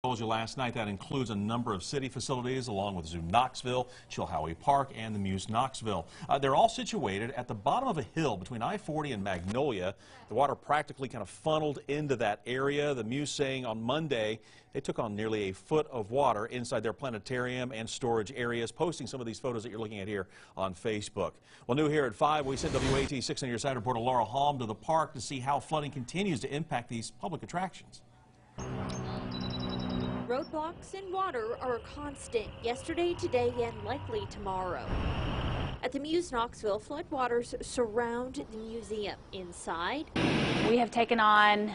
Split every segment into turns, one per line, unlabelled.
Told you last night that includes a number of city facilities along with Zoo Knoxville, Chilhowie Park, and the Muse Knoxville. They're all situated at the bottom of a hill between I-40 and Magnolia. The water practically kind of funneled into that area. The Muse saying on Monday they took on nearly a foot of water inside their planetarium and storage areas, posting some of these photos that you're looking at here on Facebook. Well, new here at 5, we sent WATE 6 on your side reporter Laura Halm to the park to see how flooding continues to impact these public attractions.
Roadblocks and water are a constant yesterday, today, and likely tomorrow. At the Muse Knoxville, floodwaters surround the museum. Inside,
we have taken on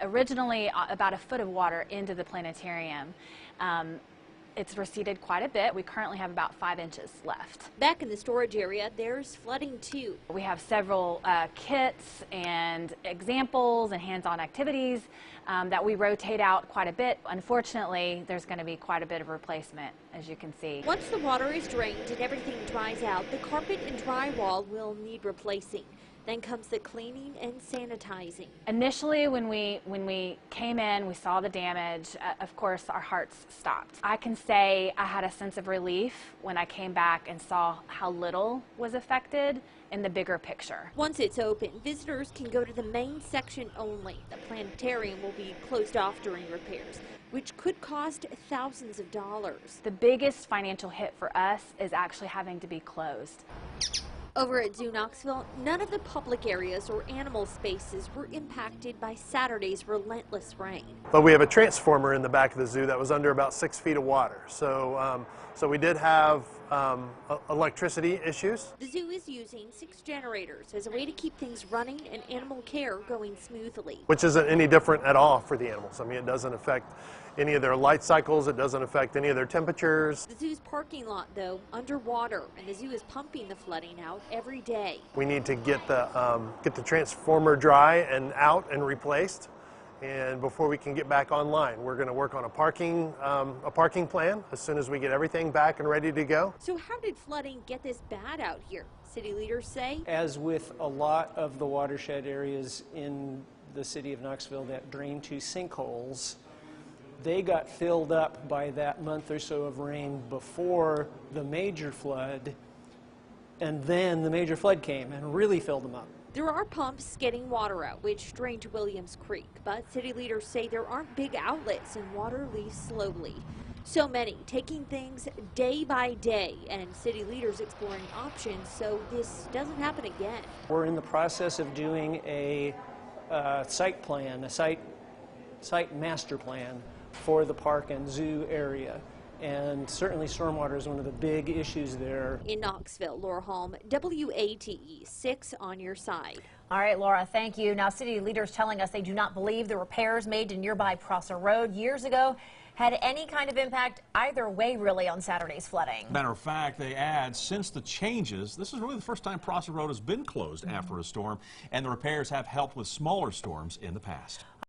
originally about a foot of water into the planetarium. It's receded quite a bit. We currently have about 5 inches left.
Back in the storage area, there's flooding too.
We have several kits and examples and hands-on activities that we rotate out quite a bit. Unfortunately, there's going to be quite a bit of replacement, as you can see.
Once the water is drained and everything dries out, the carpet and drywall will need replacing. Then comes the cleaning and sanitizing.
Initially, when we came in, we saw the damage. Of course, our hearts stopped. I can say I had a sense of relief when I came back and saw how little was affected in the bigger picture.
Once it's open, visitors can go to the main section only. The planetarium will be closed off during repairs, which could cost thousands of dollars.
The biggest financial hit for us is actually having to be closed.
Over at Zoo Knoxville, none of the public areas or animal spaces were impacted by Saturday's relentless rain.
But we have a transformer in the back of the zoo that was under about 6 feet of water. So we did have electricity issues.
The zoo is using 6 generators as a way to keep things running and animal care going smoothly.
Which isn't any different at all for the animals. I mean, it doesn't affect any of their light cycles. It doesn't affect any of their temperatures.
The zoo's parking lot, though, underwater, and the zoo is pumping the flooding out every day.
We need to get the transformer dry and out and replaced. And before we can get back online, we're going to work on a parking plan as soon as we get everything back and ready to go.
So how did flooding get this bad out here? City leaders say,
as with a lot of the watershed areas in the city of Knoxville that drain to sinkholes, they got filled up by that month or so of rain before the major flood, and then the major flood came and really filled them up.
There are pumps getting water out, which drain to Williams Creek, but city leaders say there aren't big outlets and water leaves slowly. So many taking things day by day, and city leaders exploring options so this doesn't happen again.
We're in the process of doing a site plan, a site master plan for the park and zoo area. And certainly stormwater is one of the big issues there.
In Knoxville, Laura Halm, WATE 6 on your side.
All right, Laura, thank you. Now, city leaders telling us they do not believe the repairs made to nearby Prosser Road years ago had any kind of impact either way, really, on Saturday's flooding.
Matter of fact, they add, since the changes, this is really the first time Prosser Road has been closed after a storm, and the repairs have helped with smaller storms in the past.